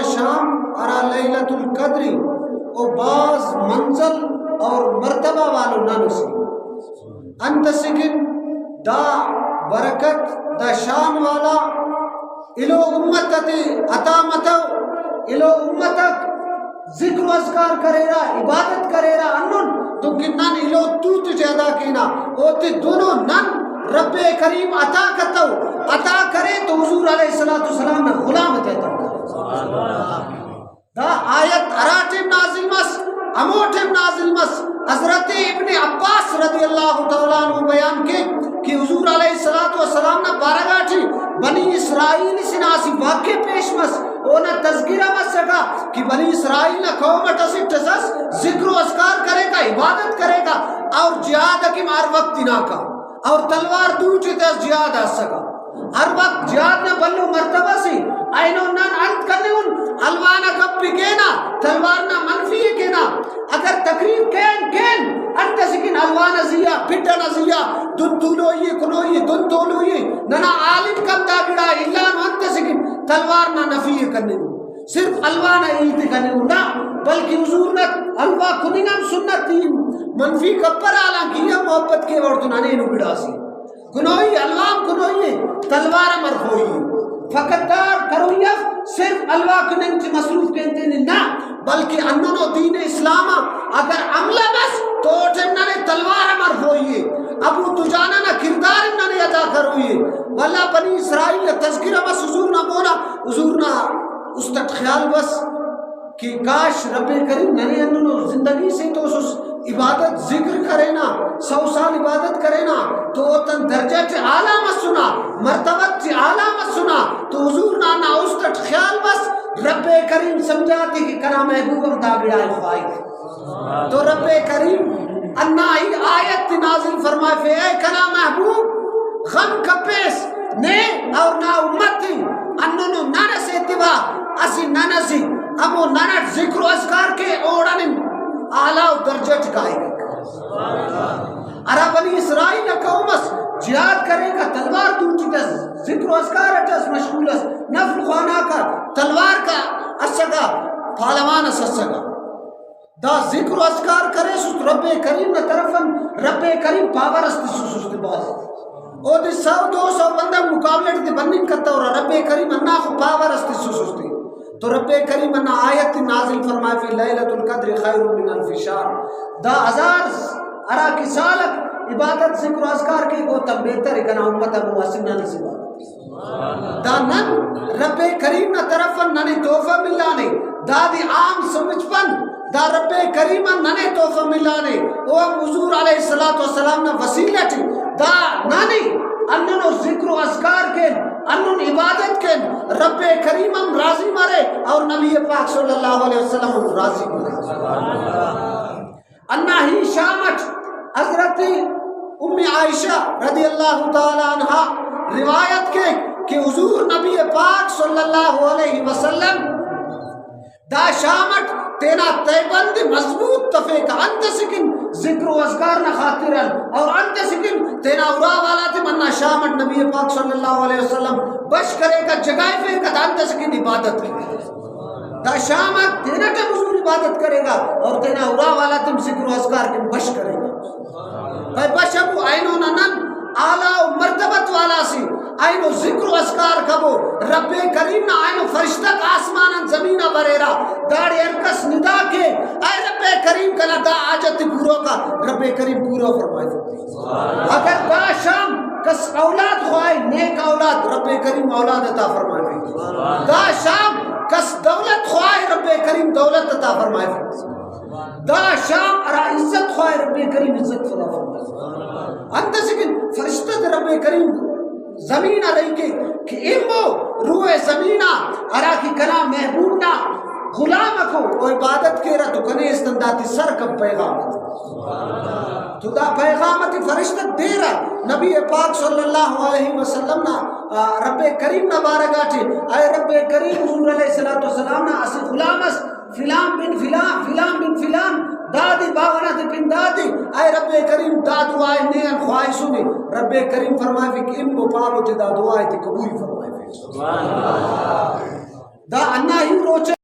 شام ارا لیلۃ القدر او باز منزل اور مرتبہ والو نانسی انت سکن دا برکت دا شان والا الو امت عطا متو الو امتک ذکر و اذکار کرے رہا عبادت کرے رہا انن تو کنن الو تو تجھے ادا کینا اوتے دونوں نن رب کریم عطا کرتا عطا کرے تو حضور علیہ السلام نے غلام عطا کرے دا آیت اراٹم نازل مس اموٹم نازل مس حضرت ابن عباس رضی اللہ تعالیٰ عنہ بیان کے کہ حضور علیہ السلام نے بارگاٹھی بنی اسرائیل سناسی واقع پیش مس اونا تذکرہ مس سکا کہ بنی اسرائیل نے قومت ٹسس ذکر و اذکار کرے گا عبادت کرے گا اور جہاد کی مار وقت نہ کا اور تلوار دور چیتے جہاد آ سکا ہر وقت جہاد نے بلو مرتبہ سی اینو نان انت کرنے ان الوانا کب بھی کہنا تلوار نہ منفی کہنا اگر تقریب کین انت سکن الوانا زیا پھٹا نہ زیا دن تولوئی کنوئی دن تولوئی ننا عالم کم دا گڑا اللہ نو انت سکن تلوار نہ نفی کرنے ان صرف الوانا ایت کرنے ان بلکہ حضور نے الوا کننگم سنت منفی کپر آلا کیا محبت کے وردنانے نو گڑا سی کنوئی الوام کنوئی تلوار مرفوئی فقط دار کرویف صرف الوا کننگ چی مصروف کہتے ہیں نا بلکہ اننو دین اسلام اگر عملہ بس تو جننے تلوار مرفوئی ابو تجانا نا کردار اننے ادا کروئی واللہ بنی اسرائیل تذکرہ بس حضور نا بولا حضور نا اس تک خیال بس کہ کاش رب کریم ننے اننو زندگی سے تو اس عبادت ذکر کرے نا 100 سال عبادت کرے نا تو تن درجہ چے اعلیٰ مت سنا مرتبت چے اعلیٰ مت سنا تو حضور نا اس تک خیال بس رب کریم سمجھاتی کہ کنا محبوبم داگڑا خواہی تو رب کریم انا ہی آیت نازل فرمائے فے اے کنا محبوب غم کپیس نے اور نا امت تھی اننو نانا سے اتباع اسی نانا سی ابو نانا ذکر و اذکار کے اوڑن اعلیٰ درجہ ٹکائے گا عرب بنی اسرائیل قومس جہاد کرے گا تلوار دور چیتا ذکر و اذکار اٹھس مشغول اس نفل خوانا کا تلوار کا اسگا پالوان اسگا دا ذکر و اذکار کرے سوست رب کریم نہ طرفن رب کریم پاور استی سوست باز او دی 100-200 بندہ مقابلت دی بننگ کرتا اور رب کریم انہا خو پاور استی سوستی تو رب کریم انہا آیت نازل فرمائے فی لیلۃ القدر خیر من الف شہر دا ہزار ارا کی سالک عبادت ذکر و اذکار کی کو تب بہتر ہے کنا امت ابو حسن نانی سے بات دا نن رب کریم نہ طرفن ننی توفہ ملانے دا دی عام سمجھ پن دا رب کریم ننے توفہ ملانے او حضور علیہ السلام نہ وسیلہ تھی دا نانی اننو ذکر و اذکار کے انن عبادت کے رب کریم راضی مارے اور نبی پاک صلی اللہ علیہ وسلم راضی مارے انہا ہی شامت حضرت ام عائشہ رضی اللہ تعالی عنہ روایت کے کہ حضور نبی پاک صلی اللہ علیہ وسلم دا شامت تینا تیبند مضبوط تفیق انت سکن ذکر و اذکار نہ خاطرن اور انت سکن تینا اورا والا تی مننا شامت نبی پاک صلی اللہ علیہ وسلم بش کرے گا جگائے پھر کتا انت سکن عبادت کرے دا شامت تینا تے حضور عبادت کرے گا اور تینا اورا والا تم ذکر و اذکار کی بش کرے گا بھائی بش ابو آئینو ننن اعلیٰ و مرتبت والا سی آئینو ذکر و اذکار کبو رب کریم نا آئینو فرشتک آسمانا زمینہ بریرا داڑی ارکس ندا کے اے رب کریم کنا دا آجت پورو کا رب کریم پورو فرمائے اگر دا شام کس اولاد خواہی نیک اولاد رب کریم اولاد عطا فرمائے دا شام کس دولت خواہی رب کریم دولت عطا فرمائے دا شام ارا عزت خواہی رب کریم عزت عطا فرمائے انت سکن فرشتت رب کریم زمینہ رہی کہ امو روح زمینہ ارا کی کنا محبوبنا غلام کو او عبادت کے رہ تو کنے استنداتی سر کب پیغامت تو دا پیغامت فرشتت دے رہا نبی پاک صلی اللہ علیہ وسلم نا رب کریم نا بارگاٹی اے رب کریم حضور علیہ السلام نا اسی غلام اس فلان بن فلان فلان بن فلان دادی باغنا تے پن دادی اے رب کریم دادو آئے نین خواہی سنی رب کریم فرمائے کہ ان کو پالو تے دادو آئے تے قبول فرمائے دا اللہ ہی روچے